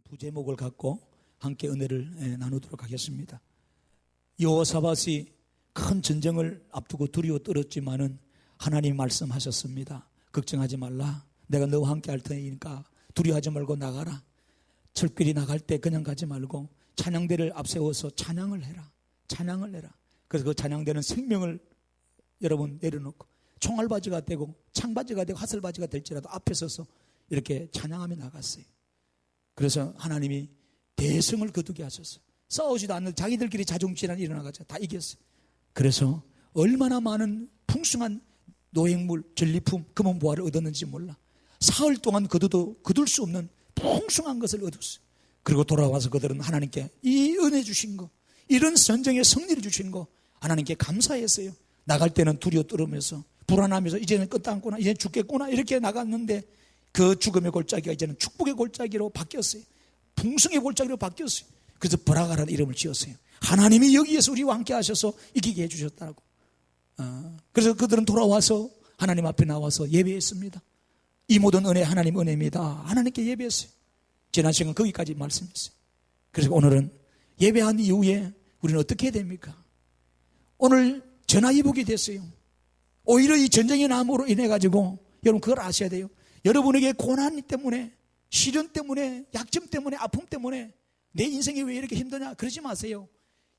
두 제목을 갖고 함께 은혜를 나누도록 하겠습니다. 여호사밧이 큰 전쟁을 앞두고 두려워 떨었지만은 하나님 말씀하셨습니다. 걱정하지 말라. 내가 너와 함께 할 테니까 두려워하지 말고 나가라. 철길이 나갈 때 그냥 가지 말고 찬양대를 앞세워서 찬양을 해라. 찬양을 해라. 그래서 그 찬양대는 생명을 여러분 내려놓고 총알바지가 되고 창바지가 되고 화살바지가 될지라도 앞에 서서 이렇게 찬양하며 나갔어요. 그래서 하나님이 대성을 거두게 하셨어요. 싸우지도 않는 자기들끼리 자중질환이 일어나가지고 다 이겼어요. 그래서 얼마나 많은 풍성한 노획물, 전리품, 금은보화를 얻었는지 몰라. 사흘 동안 거둬도 거둘 수 없는 풍성한 것을 얻었어요. 그리고 돌아와서 그들은 하나님께 이 은혜 주신 거, 이런 전쟁의 승리를 주신 거 하나님께 감사했어요. 나갈 때는 두려워 떨으면서 불안하면서 이제는 끝났구나, 이제 죽겠구나 이렇게 나갔는데 그 죽음의 골짜기가 이제는 축복의 골짜기로 바뀌었어요. 풍성의 골짜기로 바뀌었어요. 그래서 브라가라는 이름을 지었어요. 하나님이 여기에서 우리와 함께 하셔서 이기게 해주셨다고. 그래서 그들은 돌아와서 하나님 앞에 나와서 예배했습니다. 이 모든 은혜 하나님 은혜입니다. 하나님께 예배했어요. 지난 시간 거기까지 말씀했어요. 그래서 오늘은 예배한 이후에 우리는 어떻게 해야 됩니까? 오늘 전화위복이 됐어요. 오히려 이 전쟁의 나무로 인해 가지고 여러분 그걸 아셔야 돼요. 여러분에게 고난 때문에, 시련 때문에, 약점 때문에, 아픔 때문에 내 인생이 왜 이렇게 힘드냐 그러지 마세요.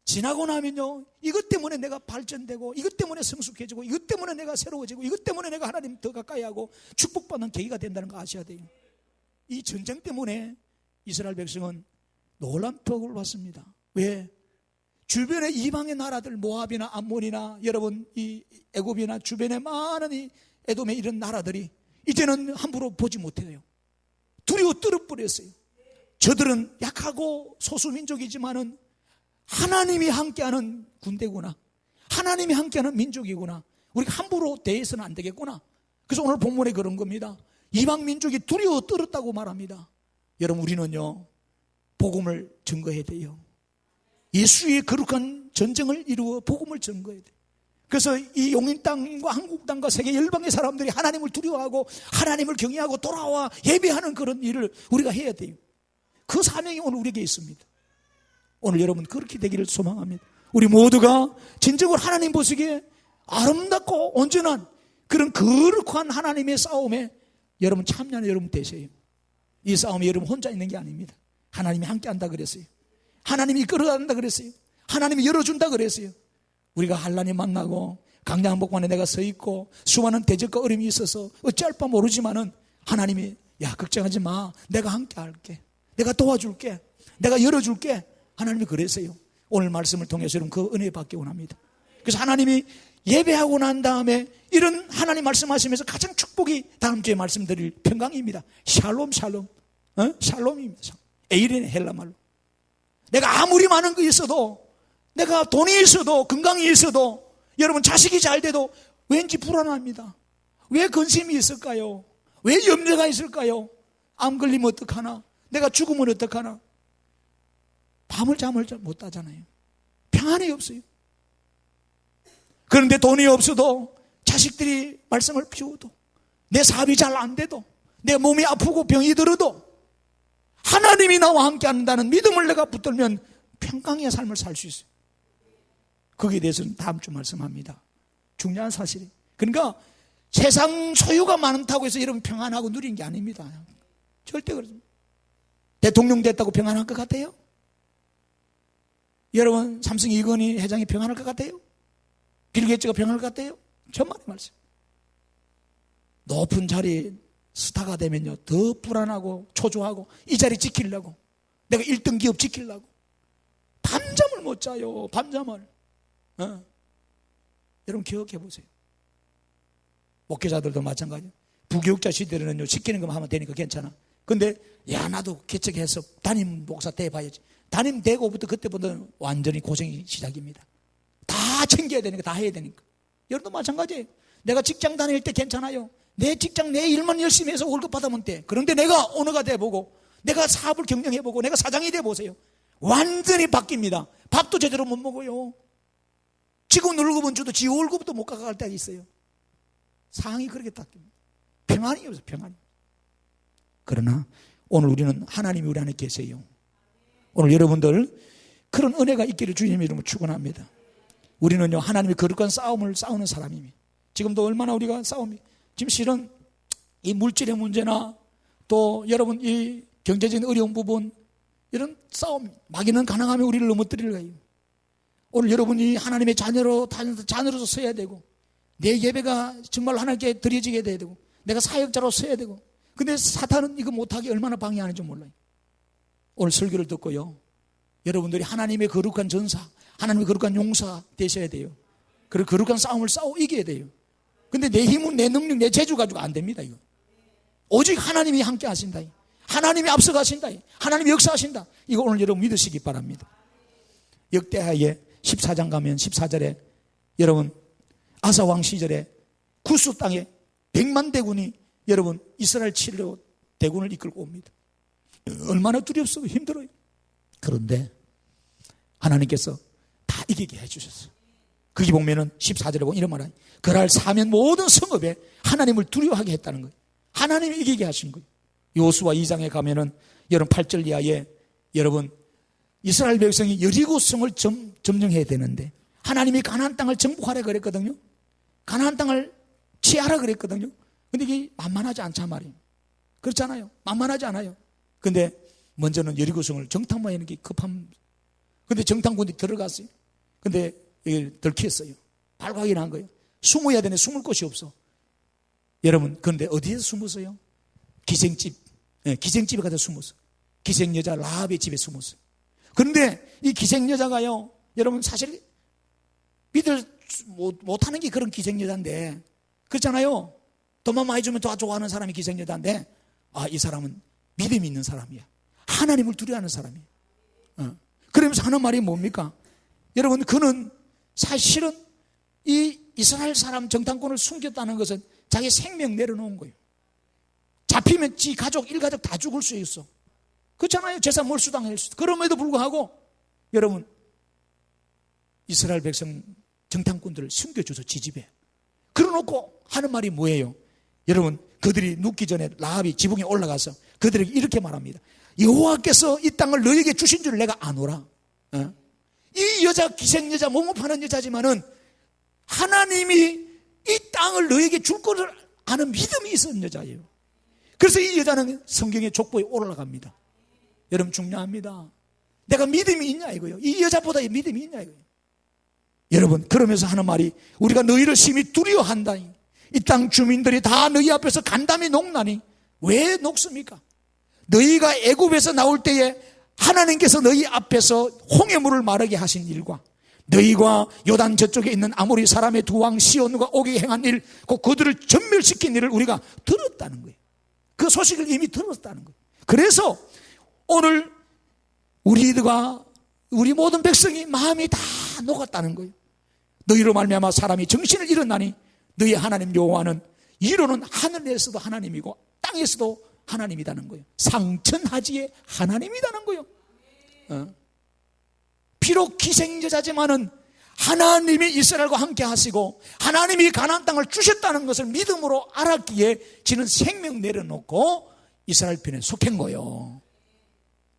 지나고 나면요, 이것 때문에 내가 발전되고, 이것 때문에 성숙해지고, 이것 때문에 내가 새로워지고, 이것 때문에 내가 하나님 더 가까이 하고 축복받는 계기가 된다는 거 아셔야 돼요. 이 전쟁 때문에 이스라엘 백성은 놀란 덕을 받습니다. 왜? 주변의 이방의 나라들, 모압이나 암몬이나 여러분 이 애굽이나 주변의 많은 이 에돔의 이런 나라들이 이제는 함부로 보지 못해요. 두려워 떨어버렸어요. 저들은 약하고 소수민족이지만은 하나님이 함께하는 군대구나, 하나님이 함께하는 민족이구나, 우리가 함부로 대해서는 안 되겠구나. 그래서 오늘 본문에 그런 겁니다. 이방 민족이 두려워 떨었다고 말합니다. 여러분 우리는요 복음을 증거해야 돼요. 예수의 거룩한 전쟁을 이루어 복음을 증거해야 돼요. 그래서 이 용인 땅과 한국 땅과 세계 열방의 사람들이 하나님을 두려워하고 하나님을 경외하고 돌아와 예배하는 그런 일을 우리가 해야 돼요. 그 사명이 오늘 우리에게 있습니다. 오늘 여러분 그렇게 되기를 소망합니다. 우리 모두가 진정으로 하나님 보시기에 아름답고 온전한 그런 거룩한 하나님의 싸움에 여러분 참여하는 여러분 되세요. 이 싸움에 여러분 혼자 있는 게 아닙니다. 하나님이 함께 한다 그랬어요. 하나님이 이끌어간다 그랬어요. 하나님이 열어준다 그랬어요. 우리가 환난이 만나고 강야 한복판에 내가 서 있고 수많은 대적과 어려움이 있어서 어찌할 바 모르지만은 하나님이 야 걱정하지 마, 내가 함께 할게, 내가 도와줄게, 내가 열어줄게. 하나님이 그랬어요. 오늘 말씀을 통해서 여러분 그 은혜 받기 원합니다. 그래서 하나님이 예배하고 난 다음에 이런 하나님 말씀하시면서 가장 축복이 다음 주에 말씀드릴 평강입니다. 샬롬 샬롬, 샬롬입니다. 에이레네 헬라말로. 내가 아무리 많은 거 있어도, 내가 돈이 있어도, 건강이 있어도, 여러분 자식이 잘 돼도 왠지 불안합니다. 왜 근심이 있을까요? 왜 염려가 있을까요? 암 걸리면 어떡하나? 내가 죽으면 어떡하나? 밤을 잠을 못 자잖아요. 평안이 없어요. 그런데 돈이 없어도, 자식들이 말썽을 피워도, 내 사업이 잘 안 돼도, 내 몸이 아프고 병이 들어도 하나님이 나와 함께 한다는 믿음을 내가 붙들면 평강의 삶을 살 수 있어요. 거기에 대해서는 다음 주 말씀합니다. 중요한 사실이. 그러니까 세상 소유가 많다고 해서 여러분 평안하고 누린 게 아닙니다. 절대 그렇습니다. 대통령 됐다고 평안할 것 같아요? 여러분 삼성 이건희 회장이 평안할 것 같아요? 빌 게이츠가 평안할 것 같아요? 천만의 말씀. 높은 자리에 스타가 되면요 더 불안하고 초조하고 이 자리 지키려고, 내가 1등 기업 지키려고 밤잠을 못 자요. 밤잠을. 여러분 기억해 보세요. 목회자들도 마찬가지예요. 부교육자 시대에는요 시키는 것만 하면 되니까 괜찮아. 근데 야 나도 개척해서 담임 목사 돼봐야지. 담임 되고부터 그때부터 완전히 고생이 시작입니다. 다 챙겨야 되니까, 다 해야 되니까. 여러분도 마찬가지예요. 내가 직장 다닐 때 괜찮아요. 내 직장 내 일만 열심히 해서 월급 받으면 돼. 그런데 내가 오너가 돼보고, 내가 사업을 경영해보고, 내가 사장이 돼보세요. 완전히 바뀝니다. 밥도 제대로 못 먹어요. 직원 월급은 줘도 지 월급도 못 가갈 때가 있어요. 상황이 그렇게 바뀝니다. 평안이 없어요. 평안이. 그러나 오늘 우리는 하나님이 우리 안에 계세요. 오늘 여러분들 그런 은혜가 있기를 주님의 이름으로 축원합니다. 우리는요, 하나님의 거룩한 싸움을 싸우는 사람입니다. 지금도 얼마나 우리가 싸움이, 지금 실은 이 물질의 문제나 또 여러분 이 경제적인 어려운 부분, 이런 싸움, 마귀는 가능하면 우리를 넘어뜨리려 해요. 오늘 여러분이 하나님의 자녀로서 서야 되고, 내 예배가 정말 하나님께 드려지게 돼야 되고, 내가 사역자로 서야 되고, 근데 사탄은 이거 못하게 얼마나 방해하는지 몰라요. 오늘 설교를 듣고요, 여러분들이 하나님의 거룩한 전사, 하나님의 거룩한 용사 되셔야 돼요. 그리고 거룩한 싸움을 싸워 이겨야 돼요. 근데 내 힘은, 내 능력, 내 재주 가지고 안 됩니다. 이거 오직 하나님이 함께 하신다, 하나님이 앞서가신다, 하나님이 역사하신다, 이거 오늘 여러분 믿으시기 바랍니다. 역대하에 14장 가면 14절에 여러분 아사왕 시절에 구스 땅에 100만 대군이 여러분 이스라엘 치려 대군을 이끌고 옵니다. 얼마나 두렵고 힘들어요. 그런데 하나님께서 다 이기게 해주셨어요. 거기 보면은 14절에 보면 이런 말이에요. 그날 사면 모든 성읍에 하나님을 두려워하게 했다는 거예요. 하나님이 이기게 하신 거예요. 요수아 2장에 가면은 여러분 8절 이하에 여러분 이스라엘 백성이 여리고성을 점령해야 되는데 하나님이 가나안 땅을 정복하라 그랬거든요. 가나안 땅을 취하라 그랬거든요. 근데 이게 만만하지 않단 말이에요. 그렇잖아요. 만만하지 않아요. 근데 먼저는 여리고성을 정탐하는 게 급함. 근데 정탐군이 들어갔어요. 근데 이게 들켰어요. 발각이 난 거예요. 숨어야 되는데 숨을 곳이 없어. 여러분, 그런데 어디에서 숨었어요? 기생집에 가서 숨었어요. 기생여자 라합의 집에 숨었어요. 그런데 이 기생여자가요, 여러분 사실 믿을 못하는 게 그런 기생여자인데, 그렇잖아요. 돈만 많이 주면 더 좋아하는 사람이 기생여자인데, 이 사람은 믿음이 있는 사람이야. 하나님을 두려워하는 사람이야. 그러면서 하는 말이 뭡니까? 여러분, 그는 사실은 이 이스라엘 사람 정탐꾼을 숨겼다는 것은 자기 생명 내려놓은 거예요. 잡히면 지 가족, 일가족 다 죽을 수 있어. 그렇잖아요. 재산 몰수당할 수 있어. 그럼에도 불구하고 여러분 이스라엘 백성 정탐꾼들을 숨겨줘서 지집에 그러놓고 하는 말이 뭐예요? 여러분, 그들이 눕기 전에 라합이 지붕에 올라가서 그들에게 이렇게 말합니다. 여호와께서 이 땅을 너에게 주신 줄 내가 아노라. 이 여자 기생여자, 몸을 파는 여자지만은 하나님이 이 땅을 너에게 줄 것을 아는 믿음이 있었는 여자예요. 그래서 이 여자는 성경의 족보에 올라갑니다. 여러분, 중요합니다. 내가 믿음이 있냐 이거요. 이 여자보다 믿음이 있냐 이거요. 여러분, 그러면서 하는 말이 우리가 너희를 심히 두려워한다. 이 땅 주민들이 다 너희 앞에서 간담이 녹나니. 왜 녹습니까? 너희가 애굽에서 나올 때에 하나님께서 너희 앞에서 홍해물을 마르게 하신 일과 너희가 요단 저쪽에 있는 아모리 사람의 두 왕 시온과 옥이 행한 일, 그들을 전멸시킨 일을 우리가 들었다는 거예요. 그 소식을 이미 들었다는 거예요. 그래서 오늘 우리 모든 백성이 마음이 다 녹았다는 거예요. 너희로 말미암아 사람이 정신을 잃었나니 너희 하나님 여호와는 이로는 하늘에서도 하나님이고 땅에서도 하나님이라는 거예요. 상천하지의 하나님이라는 거예요. 비록 기생여자지만은 하나님이 이스라엘과 함께 하시고 하나님이 가나안 땅을 주셨다는 것을 믿음으로 알았기에 지는 생명 내려놓고 이스라엘 편에 속한 거예요.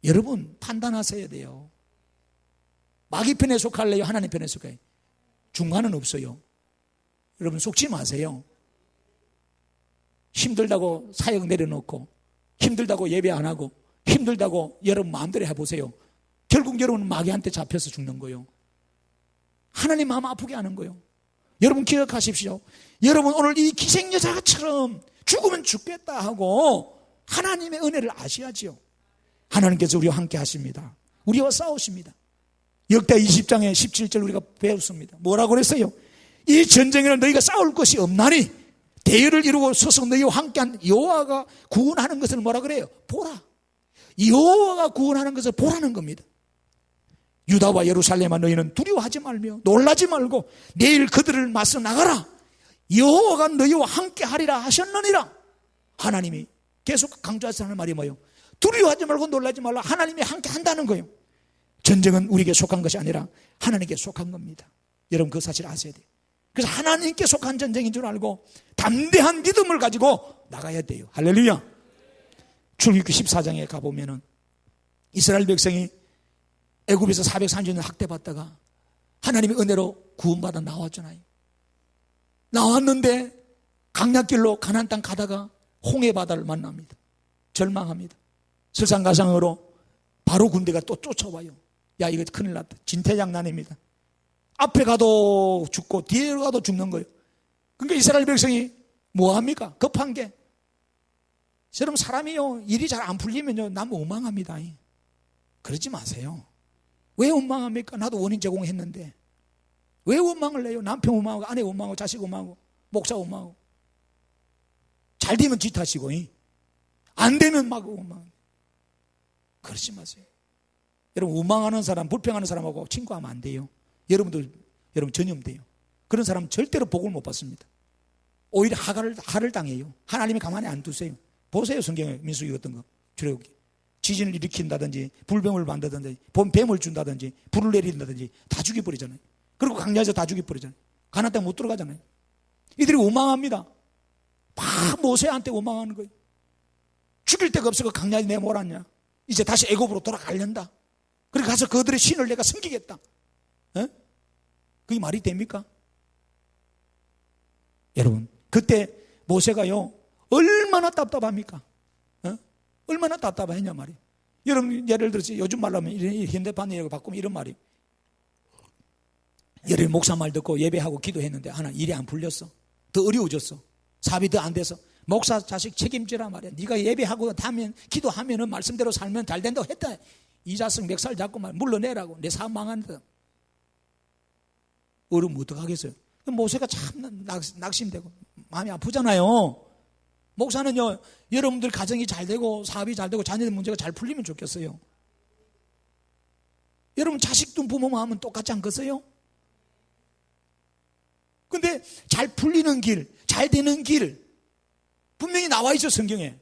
여러분, 판단하셔야 돼요. 마귀 편에 속할래요? 하나님 편에 속할래요? 중간은 없어요. 여러분, 속지 마세요. 힘들다고 사역 내려놓고 힘들다고 예배 안 하고 힘들다고 여러분 마음대로 해보세요. 결국 여러분은 마귀한테 잡혀서 죽는 거예요. 하나님 마음 아프게 하는 거예요. 여러분 기억하십시오. 여러분 오늘 이 기생여자처럼 죽으면 죽겠다 하고 하나님의 은혜를 아셔야지요. 하나님께서 우리와 함께 하십니다. 우리와 싸우십니다. 역대 20장의 17절 우리가 배웠습니다. 뭐라고 그랬어요? 이 전쟁에는 너희가 싸울 것이 없나니 대열을 이루고 서서 너희와 함께한 여호와가 구원하는 것을 뭐라 그래요? 보라. 여호와가 구원하는 것을 보라는 겁니다. 유다와 예루살렘아 너희는 두려워하지 말며 놀라지 말고 내일 그들을 맞서 나가라. 여호와가 너희와 함께하리라 하셨느니라. 하나님이 계속 강조하시는 말이 뭐예요? 두려워하지 말고 놀라지 말라. 하나님이 함께한다는 거예요. 전쟁은 우리에게 속한 것이 아니라 하나님께 속한 겁니다. 여러분 그 사실 아셔야 돼요. 그래서 하나님께 속한 전쟁인 줄 알고 담대한 믿음을 가지고 나가야 돼요. 할렐루야. 출애굽기 14장에 가보면은 이스라엘 백성이 애굽에서 430년 학대받다가 하나님의 은혜로 구원받아 나왔잖아요. 나왔는데 강약길로 가나안 땅 가다가 홍해 바다를 만납니다. 절망합니다. 설상가상으로 바로 군대가 또 쫓아와요. 야, 이거 큰일 났다. 진퇴양난입니다. 앞에 가도 죽고 뒤에 가도 죽는 거예요. 그러니까 이스라엘 백성이 뭐합니까? 급한 게. 여러분, 사람이요, 일이 잘 안 풀리면요, 남 원망합니다. 그러지 마세요. 왜 원망합니까? 나도 원인 제공했는데. 왜 원망을 해요? 남편 원망하고, 아내 원망하고, 자식 원망하고, 목사 원망하고. 잘 되면 지 탓이고, 안 되면 막 원망. 그러지 마세요. 여러분, 원망하는 사람, 불평하는 사람하고 친구하면 안 돼요. 여러분 전염돼요. 그런 사람은 절대로 복을 못 받습니다. 오히려 하를 당해요. 하나님이 가만히 안 두세요. 보세요, 성경에 민수기 같은 거. 출애굽기. 지진을 일으킨다든지, 불뱀을 만든다든지, 뱀을 준다든지, 불을 내린다든지, 다 죽여버리잖아요. 그리고 강야에서 다 죽여버리잖아요. 가나안 땅 못 들어가잖아요. 이들이 원망합니다. 막 모세한테 원망하는 거예요. 죽일 데가 없어서 강야에 내몰았냐. 이제 다시 애굽으로 돌아가려다. 그리고 가서 그들의 신을 내가 섬기겠다. 에? 그게 말이 됩니까? 여러분, 그때 모세가요, 얼마나 답답합니까? 얼마나 답답했냐 말이에요. 여러분, 예를 들어서 요즘 말로 하면 현대판이라고 바꾸면 이런 말이에요. 여러분, 목사 말 듣고 예배하고 기도했는데 하나 일이 안 풀렸어. 더 어려워졌어. 사업이 더 안 돼서. 목사 자식 책임지라 말이야. 네가 예배하고 하면, 기도하면은 말씀대로 살면 잘 된다고 했다. 이 자식 멱살 잡고 물러내라고. 내 사업 망한다. 어려우면 어떡하겠어요? 모세가 참 낙심되고 마음이 아프잖아요. 목사는요, 여러분들 가정이 잘 되고 사업이 잘 되고 자녀들 문제가 잘 풀리면 좋겠어요. 여러분 자식도 부모 마음은 똑같지 않겠어요? 근데 잘 풀리는 길, 잘 되는 길 분명히 나와 있어, 성경에.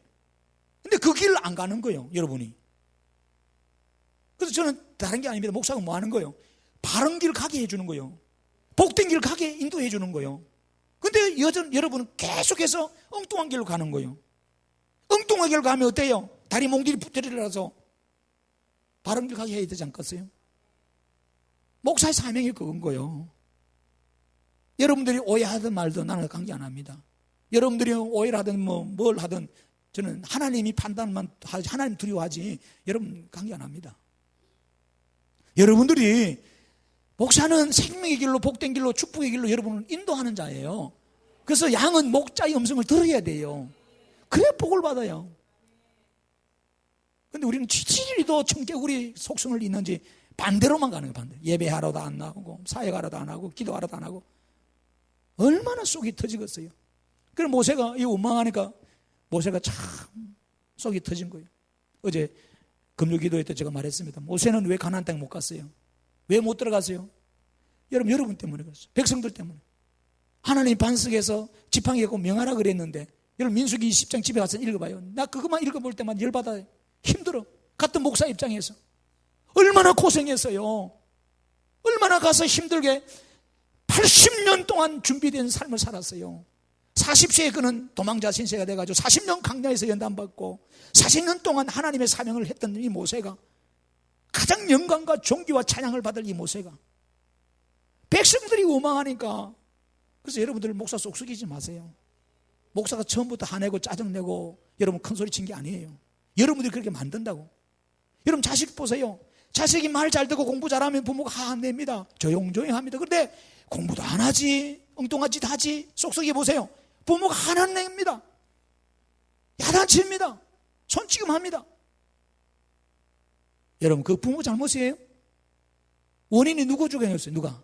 근데 그 길을 안 가는 거예요, 여러분이. 그래서 저는 다른 게 아닙니다. 목사가 뭐 하는 거예요? 바른 길 가게 해주는 거예요. 복된 길 가게 인도해 주는 거예요. 근데 여러분은 계속해서 엉뚱한 길로 가는 거예요. 엉뚱한 길로 가면 어때요? 다리 몽둥이 붙들이라서 바른 길 가게 해야 되지 않겠어요? 목사의 사명이 그건 거예요. 여러분들이 오해하든 말든 나는 관계 안 합니다. 여러분들이 오해를 하든 뭘 하든 저는 하나님이 판단만 하지, 하나님 두려워하지 여러분 관계 안 합니다. 여러분들이 목사는 생명의 길로, 복된 길로, 축복의 길로 여러분을 인도하는 자예요. 그래서 양은 목자의 음성을 들어야 돼요. 그래야 복을 받아요. 근데 우리는 지지리도 청개구리 속성을 잇는지 반대로만 가는 거예요, 반대로. 예배하러도 안 나오고, 사역하러도 안 하고, 기도하러도 안 하고. 얼마나 속이 터지겠어요. 그래서 모세가 이 원망하니까 모세가 참 속이 터진 거예요. 어제 금요 기도회 때 제가 말했습니다. 모세는 왜 가나안 땅 못 갔어요? 왜 못 들어갔어요? 여러분 때문에 그랬어요. 백성들 때문에. 하나님 반석에서 지팡이가 명하라 그랬는데, 여러분 민수기 20장 집에 가서 읽어봐요. 나 그것만 읽어볼 때만 열받아요. 힘들어. 같은 목사 입장에서 얼마나 고생했어요. 얼마나 가서 힘들게 80년 동안 준비된 삶을 살았어요. 40세에 그는 도망자 신세가 돼가지고 40년 강야에서 연단받고 40년 동안 하나님의 사명을 했던 이 모세가, 가장 영광과 존귀와 찬양을 받을 이 모세가 백성들이 원망하니까. 그래서 여러분들 목사 쏙쏙이지 마세요. 목사가 처음부터 화내고 짜증내고 여러분 큰 소리 친 게 아니에요. 여러분들이 그렇게 만든다고. 여러분 자식 보세요. 자식이 말 잘 듣고 공부 잘하면 부모가 화냅니다. 조용조용 합니다. 그런데 공부도 안 하지, 엉뚱한 짓 하지, 쏙쏙이 보세요. 부모가 화냅니다. 야단칩니다. 손찌검합니다. 여러분 그 부모 잘못이에요? 원인이 누구 주장이었어요? 누가?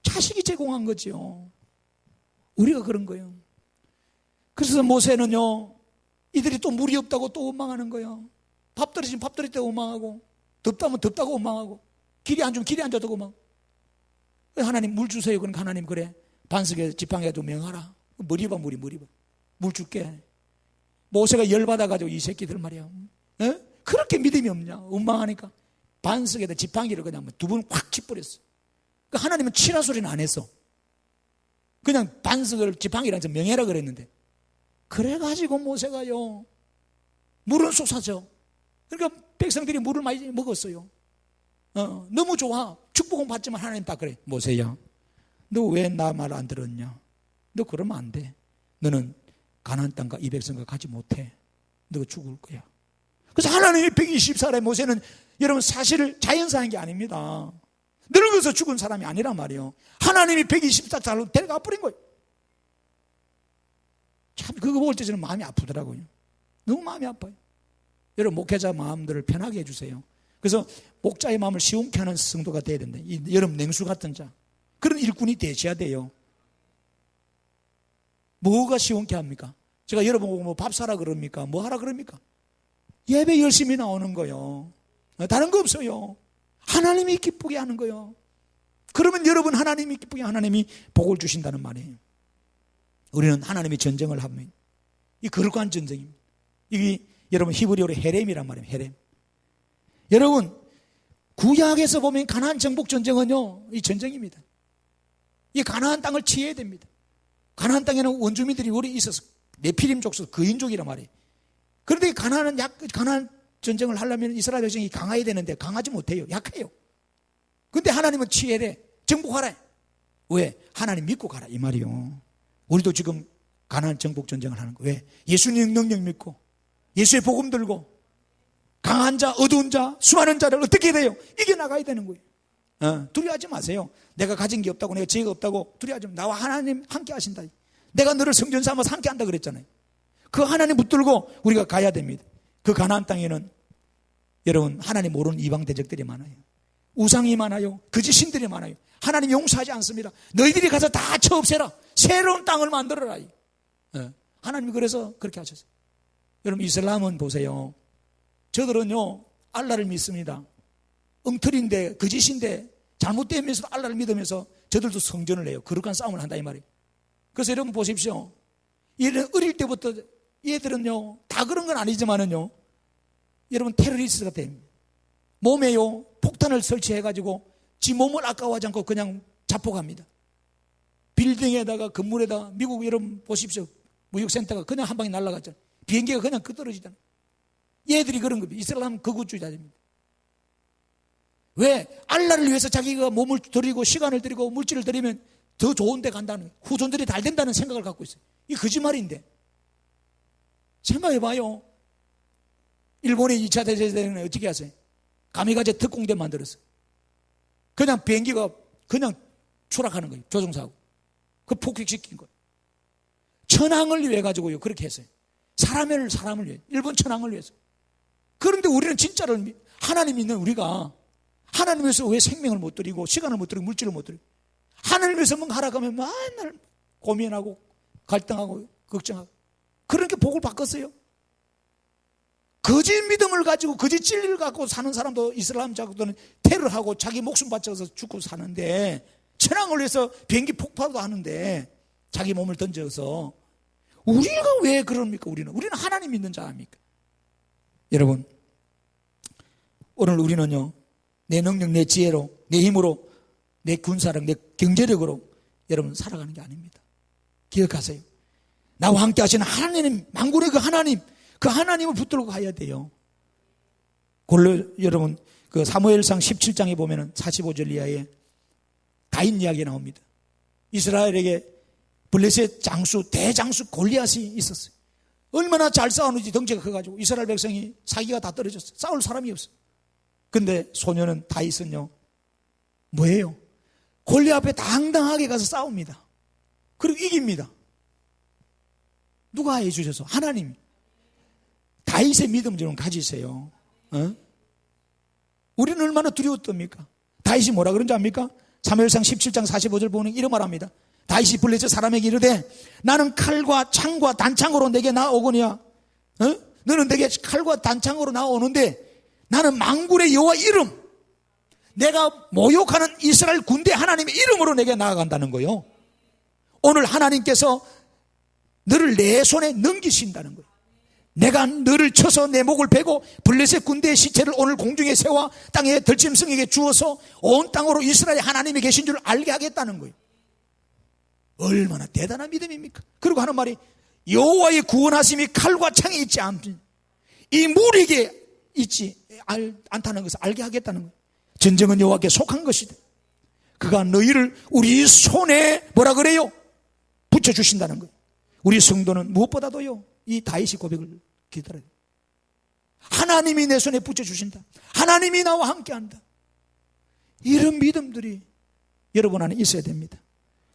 자식이 제공한 거죠. 우리가 그런 거예요. 그래서 모세는요, 이들이 또 물이 없다고 또 원망하는 거예요. 밥 떨어지면 밥 떨어질 때 원망하고, 덥다면 덥다고 원망하고, 길이 안 좋으면 길이 안 좋다고 원망하고. 하나님 물 주세요. 그러니까 하나님 그래, 반석에 지팡이에 좀 명하라. 머리 봐, 물 줄게. 모세가 열받아가지고 이 새끼들 말이야, 에? 그렇게 믿음이 없냐? 원망하니까 반석에다 지팡이를 그냥 두 번 확 치버렸어. 그러니까 하나님은 치라 소리는 안 했어. 그냥 반석을 지팡이랑 명예라 그랬는데, 그래가지고 모세가요, 물은 쏟아져. 그러니까 백성들이 물을 많이 먹었어요. 너무 좋아. 축복은 받지만 하나님 딱 그래. 모세야, 너 왜 나 말 안 들었냐? 너 그러면 안 돼. 너는 가나안 땅과 이 백성과 가지 못해. 너가 죽을 거야. 그래서 하나님이 120살의 모세는 여러분 사실 자연사한 게 아닙니다. 늙어서 죽은 사람이 아니란 말이에요. 하나님이 120살로 데려가 버린 거예요. 참 그거 볼 때 저는 마음이 아프더라고요. 너무 마음이 아파요. 여러분 목회자 마음들을 편하게 해주세요. 그래서 목자의 마음을 시원케 하는 성도가 돼야 된다. 여러분 냉수 같은 자, 그런 일꾼이 되셔야 돼요. 뭐가 시원케 합니까? 제가 여러분 보고 뭐 밥 사라 그럽니까? 뭐 하라 그럽니까? 예배 열심히 나오는 거요. 다른 거 없어요. 하나님이 기쁘게 하는 거요. 그러면 여러분 하나님이 기쁘게 하나님이 복을 주신다는 말이에요. 우리는 하나님의 전쟁을 합니다. 이 거룩한 전쟁입니다. 이게 여러분 히브리어로 헤렘이란 말이에요. 헤렘. 여러분 구약에서 보면 가나안 정복 전쟁은요, 이 전쟁입니다. 이 가나안 땅을 치해야 됩니다. 가나안 땅에는 원주민들이 오래 있어서 네피림 족속, 그인족이란 말이에요. 그런데 가나안 전쟁을 하려면 이스라엘 백성이 강해야 되는데 강하지 못해요. 약해요. 그런데 하나님은 치해래, 정복하라. 왜? 하나님 믿고 가라 이 말이요. 우리도 지금 가나안 정복 전쟁을 하는 거예요. 왜? 예수님 능력 믿고 예수의 복음 들고 강한 자, 어두운 자, 수많은 자를 어떻게 해야 돼요? 이겨나가야 되는 거예요. 두려워하지 마세요. 내가 가진 게 없다고, 내가 지혜가 없다고 두려워하지 마세요. 나와 하나님 함께 하신다. 내가 너를 성전 삼아서 함께 한다 그랬잖아요. 그 하나님 붙들고 우리가 가야 됩니다. 그 가나안 땅에는 여러분 하나님 모르는 이방 대적들이 많아요. 우상이 많아요. 거짓 신들이 많아요. 하나님 용서하지 않습니다. 너희들이 가서 다 쳐없애라. 새로운 땅을 만들어라. 하나님이 그래서 그렇게 하셨어요. 여러분 이슬람은 보세요. 저들은요 알라를 믿습니다. 엉터리인데 거짓인데 잘못되면서 알라를 믿으면서 저들도 성전을 해요. 거룩한 싸움을 한다 이 말이에요. 그래서 여러분 보십시오. 얘는 어릴 때부터 얘들은요 다 그런 건 아니지만은요 여러분 테러리스트가 됩니다. 몸에요 폭탄을 설치해가지고 지 몸을 아까워하지 않고 그냥 자폭합니다. 빌딩에다가 건물에다가 미국 여러분 보십시오. 무역센터가 그냥 한 방에 날아갔잖아요. 비행기가 그냥 떨어지잖아요. 얘들이 그런 겁니다. 이슬람 극우주의자입니다. 왜? 알라를 위해서 자기가 몸을 들이고 시간을 들이고 물질을 들이면 더 좋은 데 간다는, 후손들이 잘 된다는 생각을 갖고 있어요. 이게 거짓말인데. 생각해봐요. 일본의 2차 대전에는 어떻게 하세요? 가미가제 특공대 만들었어요. 그냥 비행기가 그냥 추락하는 거예요. 조종사하고. 그 폭격시킨 거예요. 천황을 위해 가지고요. 그렇게 했어요. 사람을 위해. 일본 천황을 위해서. 그런데 우리는 진짜로 하나님 믿는 우리가 하나님 위해서 왜 생명을 못 드리고 시간을 못 드리고 물질을 못 드리고 하나님 위해서 뭔가 하라고 하면 맨날 고민하고 갈등하고 걱정하고 그렇게 복을 바꿨어요. 거짓 믿음을 가지고 거짓 진리를 갖고 사는 사람도 이슬람 자국들은 테러하고 자기 목숨 바쳐서 죽고 사는데 천황을 위해서 비행기 폭파도 하는데 자기 몸을 던져서 우리가 왜 그럽니까? 우리는 하나님 믿는 자 아닙니까? 여러분 오늘 우리는요 내 능력, 내 지혜로, 내 힘으로, 내 군사력, 내 경제력으로 여러분 살아가는 게 아닙니다. 기억하세요. 나와 함께 하시는 하나님, 만군의 그 하나님을 붙들고 가야 돼요. 여러분 그 사무엘상 17장에 보면은 45절 이하에 다윗 이야기 나옵니다. 이스라엘에게 블레셋 장수, 대장수 골리앗이 있었어요. 얼마나 잘 싸우는지 덩치가 커가지고 이스라엘 백성이 사기가 다 떨어졌어요. 싸울 사람이 없어요. 근데 소녀는 다윗은요 뭐예요? 골리앗 앞에 당당하게 가서 싸웁니다. 그리고 이깁니다. 누가 해주셔서? 하나님. 다윗의 믿음 좀 가지세요. 우리는 얼마나 두려웠답니까? 다윗이 뭐라 그런지 압니까? 사무엘상 17장 45절 보면 이런 말합니다. 다윗이 블레셋 사람에게 이르되 나는 칼과 창과 단창으로 내게 나오거니와 너는 내게 칼과 단창으로 나오는데 나는 만군의 여호와 이름, 내가 모욕하는 이스라엘 군대 하나님의 이름으로 내게 나아간다는 거예요. 오늘 하나님께서 너를 내 손에 넘기신다는 거예요. 내가 너를 쳐서 내 목을 베고 블레셋 군대의 시체를 오늘 공중에 세워 땅에 들짐승에게 주어서 온 땅으로 이스라엘 하나님이 계신 줄 알게 하겠다는 거예요. 얼마나 대단한 믿음입니까? 그리고 하는 말이 여호와의 구원하심이 칼과 창에 있지 않니 이 무리에게 있지 않다는 것을 알게 하겠다는 거예요. 전쟁은 여호와께 속한 것이다. 그가 너희를 우리 손에 뭐라 그래요? 붙여주신다는 거예요. 우리 성도는 무엇보다도요, 이 다윗의 고백을 기다려요. 하나님이 내 손에 붙여주신다. 하나님이 나와 함께한다. 이런 믿음들이 여러분 안에 있어야 됩니다.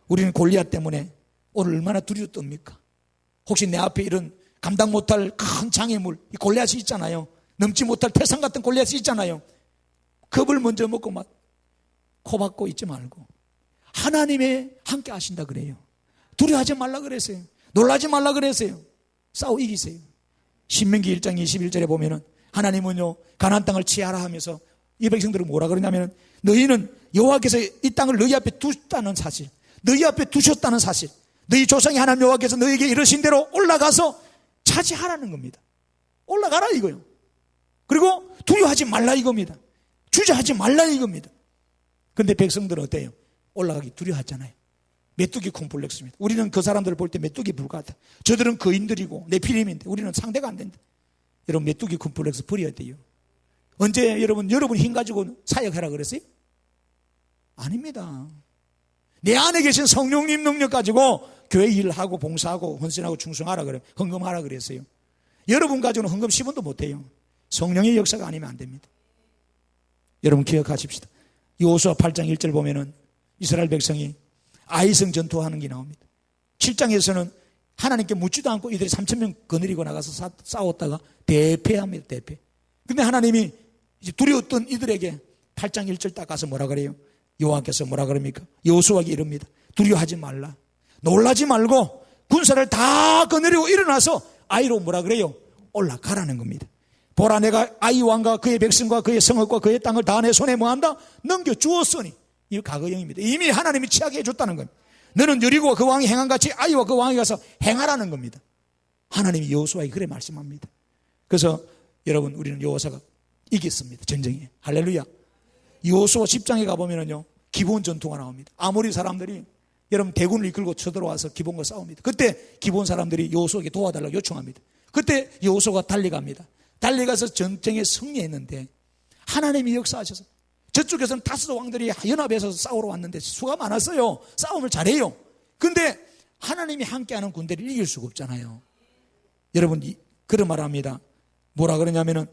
우리는 골리앗 때문에 오늘 얼마나 두려워 떱니까? 혹시 내 앞에 이런 감당 못할 큰 장애물, 이 골리앗이 있잖아요. 넘지 못할 태산 같은 골리앗이 있잖아요. 겁을 먼저 먹고 막 코박고 있지 말고 하나님의 함께 하신다 그래요. 두려워하지 말라 그랬어요. 놀라지 말라 그랬어요. 싸워 이기세요. 신명기 1장 21절에 보면은 하나님은요, 가나안 땅을 취하라 하면서 이 백성들은 뭐라 그러냐면, 너희는 여호와께서 이 땅을 너희 앞에 두셨다는 사실, 너희 앞에 두셨다는 사실, 너희 조상의 하나님 여호와께서 너희에게 이르신 대로 올라가서 차지하라는 겁니다. 올라가라 이거요. 그리고 두려워하지 말라 이겁니다. 주저하지 말라 이겁니다. 그런데 백성들은 어때요? 올라가기 두려워하잖아요. 메뚜기 콤플렉스입니다. 우리는 그 사람들을 볼 때 메뚜기 불과하다. 저들은 거인들이고 네피림인데 우리는 상대가 안 된다. 여러분, 메뚜기 콤플렉스 버려야 돼요. 언제 여러분 힘 가지고 사역하라 그랬어요? 아닙니다. 내 안에 계신 성령님 능력 가지고 교회 일하고 봉사하고 헌신하고 충성하라 그래요. 헌금하라 그랬어요. 여러분 가지고는 헌금 10원도 못해요. 성령의 역사가 아니면 안 됩니다. 여러분 기억하십시다. 여호수아 8장 1절 보면은 이스라엘 백성이 아이성 전투하는 게 나옵니다. 7장에서는 하나님께 묻지도 않고 이들이 3,000명 거느리고 나가서 싸웠다가 대패합니다. 대패. 근데 하나님이 이제 두려웠던 이들에게 8장 1절 딱 가서 뭐라 그래요? 여호와께서 뭐라 그럽니까? 여호수아에게 이릅니다. 두려워하지 말라. 놀라지 말고 군사를 다 거느리고 일어나서 아이로 뭐라 그래요? 올라가라는 겁니다. 보라, 내가 아이 왕과 그의 백성과 그의 성읍과 그의 땅을 다 내 손에 뭐한다? 넘겨주었으니. 이 과거형입니다. 이미 하나님이 취하게 해줬다는 겁니다. 너는 여리고와 그 왕이 행한 같이 아이와 그 왕이 가서 행하라는 겁니다. 하나님이 여호수아에게 그래 말씀합니다. 그래서 여러분, 우리는 여호수아가 이겼습니다. 전쟁에. 할렐루야. 여호수아 10장에 가보면요, 기브온 전투가 나옵니다. 아모리 사람들이 여러분 대군을 이끌고 쳐들어와서 기브온과 싸웁니다. 그때 기브온 사람들이 여호수아에게 도와달라고 요청합니다. 그때 여호수아가 달려갑니다. 달려가서 전쟁에 승리했는데 하나님이 역사하셔서 저쪽에서는 다섯 왕들이 연합해서 싸우러 왔는데 수가 많았어요. 싸움을 잘해요. 그런데 하나님이 함께하는 군대를 이길 수가 없잖아요. 여러분, 그런 말을 합니다. 뭐라 그러냐면은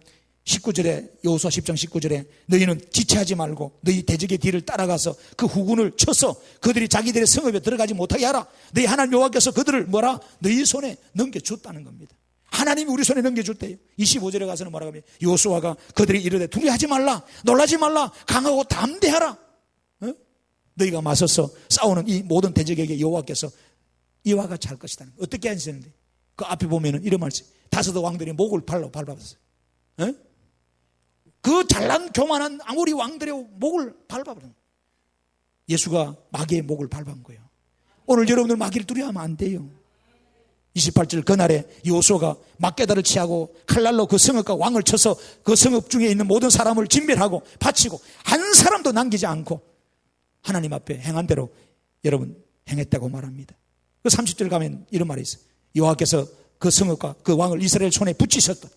19절에, 여호수아 10장 19절에 너희는 지체하지 말고 너희 대적의 뒤를 따라가서 그 후군을 쳐서 그들이 자기들의 성읍에 들어가지 못하게 하라. 너희 하나님 여호와께서 그들을 뭐라? 너희 손에 넘겨줬다는 겁니다. 하나님이 우리 손에 넘겨줄 때요. 25절에 가서는 뭐라고 하면 여호수아가 그들이 이르되 두려워하지 말라, 놀라지 말라, 강하고 담대하라. 너희가 맞서서 싸우는 이 모든 대적에게 여호와께서 이와 같이 할 것이다. 어떻게 하시는데? 그 앞에 보면은 이런 말씀. 다섯 왕들이 목을 밟아봤어요. 그 잘난 교만한 아모리 왕들의 목을 밟아버린, 예수가 마귀의 목을 밟은 거예요. 오늘 여러분들 마귀를 두려워하면 안 돼요. 28절 그날에 여호수아가 막게다를 취하고 칼날로 그 성읍과 왕을 쳐서 그 성읍 중에 있는 모든 사람을 진멸하고 바치고 한 사람도 남기지 않고 하나님 앞에 행한 대로 여러분 행했다고 말합니다. 그 30절 가면 이런 말이 있어요. 여호와께서 그 성읍과 그 왕을 이스라엘 손에 붙이셨다.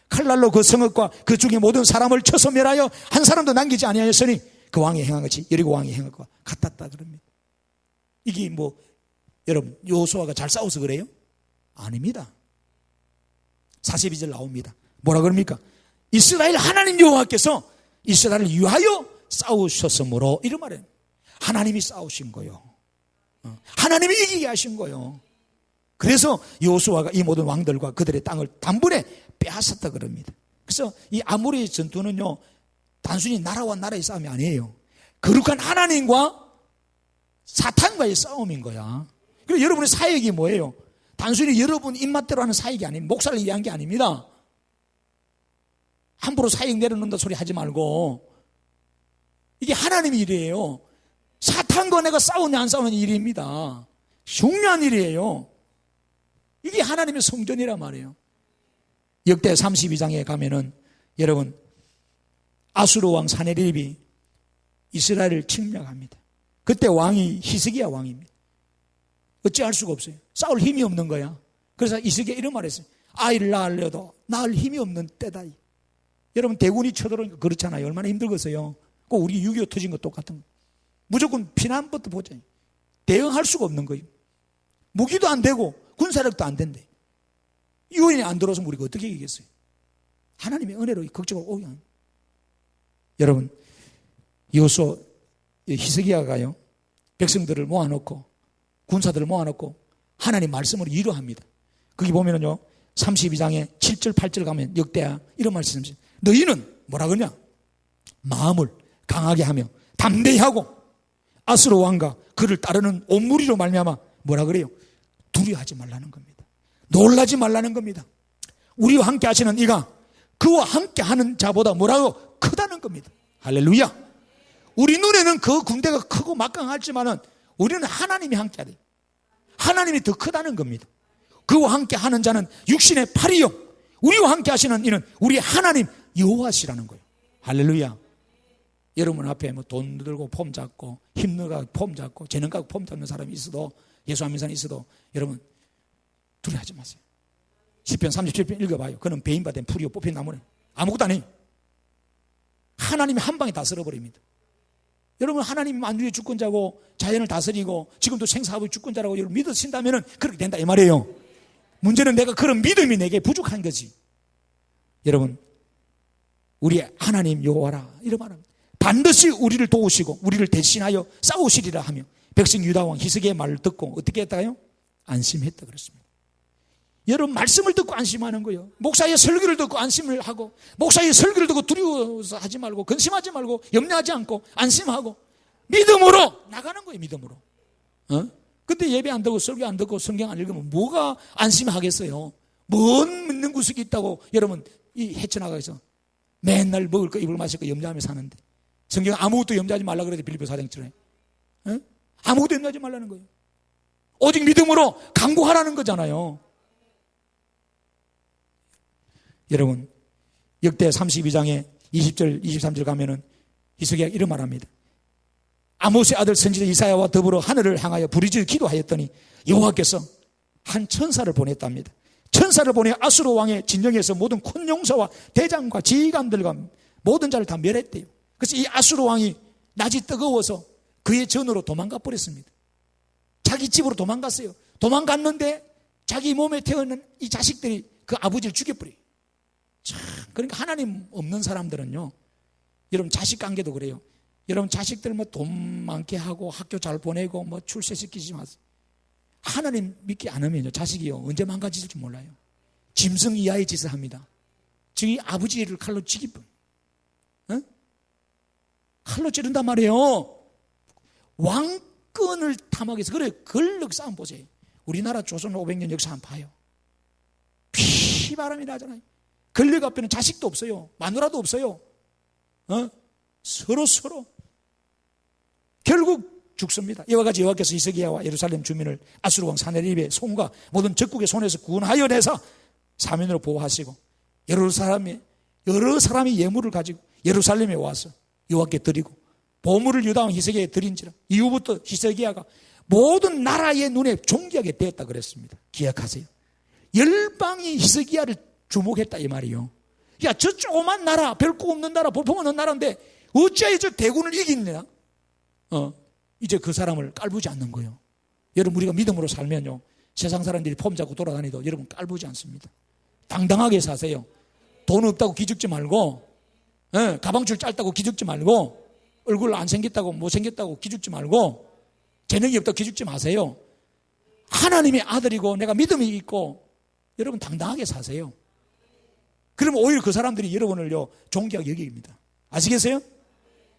칼날로 그 성읍과 그 중에 모든 사람을 쳐서 멸하여 한 사람도 남기지 아니하였으니 그 왕이 행한 것이 여리고 왕이 행한 것과 같았다 그럽니다. 이게 뭐 여러분 여호수아가 잘 싸워서 그래요? 아닙니다. 42절 나옵니다. 뭐라 그럽니까? 이스라엘 하나님 여호와께서 이스라엘을 위하여 싸우셨으므로, 이런 말이에요. 하나님이 싸우신 거요. 하나님이 이기게 하신 거요. 그래서 여호수아가 이 모든 왕들과 그들의 땅을 단번에 빼앗았다 그럽니다. 그래서 이 아모리의 전투는요, 단순히 나라와 나라의 싸움이 아니에요. 거룩한 하나님과 사탄과의 싸움인 거야. 그리고 여러분의 사역이 뭐예요? 단순히 여러분 입맛대로 하는 사역이 아닙니다. 목사를 위한 게 아닙니다. 함부로 사역 내려놓는다 소리 하지 말고, 이게 하나님의 일이에요. 사탄과 내가 싸우냐 안 싸우는 일입니다. 중요한 일이에요. 이게 하나님의 성전이란 말이에요. 역대 32장에 가면은 여러분 아수르 왕 사네립이 이스라엘을 침략합니다. 그때 왕이 히스기야 왕입니다. 어찌할 수가 없어요. 싸울 힘이 없는 거야. 그래서 히스기야 이런 말을 했어요. 아이를 낳으려도 낳을 힘이 없는 때다. 여러분 대군이 쳐들어오니까 그렇잖아요. 얼마나 힘들겠어요. 꼭 우리 6.25 터진 거 똑같은 거. 무조건 피난부터 보자. 대응할 수가 없는 거예요. 무기도 안 되고 군사력도 안 된대. 유엔이 안 들어서 우리가 어떻게 이기겠어요? 하나님의 은혜로 걱정을 오게 합니다. 여러분 여호수아 히스기야가요 백성들을 모아놓고 군사들을 모아놓고 하나님 말씀을 위로합니다. 거기 보면은요 32장에 7절 8절 가면 역대하 이런 말씀이 너희는 뭐라 그러냐? 마음을 강하게 하며 담대히 하고 아수르 왕과 그를 따르는 온 무리로 말미암아 뭐라 그래요? 두려워하지 말라는 겁니다. 놀라지 말라는 겁니다. 우리와 함께 하시는 이가 그와 함께 하는 자보다 뭐라고? 크다는 겁니다. 할렐루야. 우리 눈에는 그 군대가 크고 막강하지만은 우리는 하나님이 함께 하래. 하나님이 더 크다는 겁니다. 그와 함께 하는 자는 육신의 팔이요 우리와 함께 하시는 이는 우리 하나님 여호와시라는 거예요. 할렐루야. 여러분 앞에 뭐 돈 들고 폼 잡고 힘들고 폼 잡고 재능 갖고 폼 잡는 사람이 있어도 예수 안 믿는 사람이 있어도 여러분 두려워하지 마세요. 시편 37편 읽어봐요. 그는 배임받은 풀이요 뽑힌 나무네. 아무것도 안 해요. 하나님이 한 방에 다 쓸어버립니다. 여러분 하나님이 만주의 주권자고 자연을 다스리고 지금도 생사하고 주권자라고 여러분 믿으신다면 그렇게 된다 이 말이에요. 문제는 내가 그런 믿음이 내게 부족한 거지. 여러분 우리 하나님 여호와라 이런 말합니다. 반드시 우리를 도우시고 우리를 대신하여 싸우시리라 하며 백성 유다왕 히스기야의 말을 듣고 어떻게 했다요? 안심했다 그랬습니다. 여러분 말씀을 듣고 안심하는 거예요. 목사의 설교를 듣고 안심을 하고 목사의 설교를 듣고 두려워서 하지 말고 근심하지 말고 염려하지 않고 안심하고 믿음으로 나가는 거예요. 믿음으로. 근데 예배 안 듣고 설교 안 듣고 성경 안 읽으면 뭐가 안심하겠어요. 뭔 믿는 구석이 있다고 여러분 이 헤쳐나가서 맨날 먹을 거 입을 마실 거 염려하며 사는데 성경 아무것도 염려하지 말라 그러지 빌립보 4장처럼 아무것도 염려하지 말라는 거예요. 오직 믿음으로 강구하라는 거잖아요. 여러분 역대 32장에 20절 23절 가면은 히스기야가 이런 말합니다. 아모스의 아들 선지자 이사야와 더불어 하늘을 향하여 부르짖어 기도하였더니 여호와께서 한 천사를 보냈답니다. 천사를 보내 아수르 왕의 진영에서 모든 큰 용사와 대장과 지휘관들과 모든 자를 다 멸했대요. 그래서 이 아수르 왕이 낮이 뜨거워서 그의 전으로 도망가 버렸습니다. 자기 집으로 도망갔어요. 도망갔는데 자기 몸에 태어난 이 자식들이 그 아버지를 죽여버려요. 참, 그러니까 하나님 없는 사람들은요 여러분 자식 관계도 그래요. 여러분 자식들 뭐 돈 많게 하고 학교 잘 보내고 뭐 출세시키지 마세요. 하나님 믿기 않으면요 자식이요 언제 망가질지 몰라요. 짐승 이하의 짓을 합니다. 저희 아버지를 칼로 죽이고 칼로 찌른단 말이에요. 왕권을 탐하기 위해서. 그래 권력 싸움 보세요. 우리나라 조선 500년 역사 한번 봐요. 피바람이 나잖아요. 권력 앞에는 자식도 없어요. 마누라도 없어요. 서로 결국 죽습니다. 이와 같이 여호와께서 히스기야와 예루살렘 주민을 아수르 왕 사네립의 손과 모든 적국의 손에서 구원하여 내사 사면으로 보호하시고 여러 사람이 예물을 가지고 예루살렘에 와서 여호와께 드리고 보물을 유다 왕 히스기야에 드린지라. 이후부터 히스기야가 모든 나라의 눈에 존귀하게 되었다 그랬습니다. 기억하세요. 열방이 히스기야를 주목했다 이 말이요. 야, 저 조그만 나라, 별거 없는 나라, 볼품없는 나라인데 어찌하여 저 대군을 이기느냐? 이제 그 사람을 깔보지 않는 거예요. 여러분 우리가 믿음으로 살면요 세상 사람들이 폼 잡고 돌아다니도 여러분 깔보지 않습니다. 당당하게 사세요. 돈 없다고 기죽지 말고 가방줄 짧다고 기죽지 말고 얼굴 안 생겼다고 못생겼다고 기죽지 말고 재능이 없다고 기죽지 마세요. 하나님의 아들이고 내가 믿음이 있고 여러분 당당하게 사세요. 그러면 오히려 그 사람들이 여러분을요 존귀하게 여깁니다. 아시겠어요?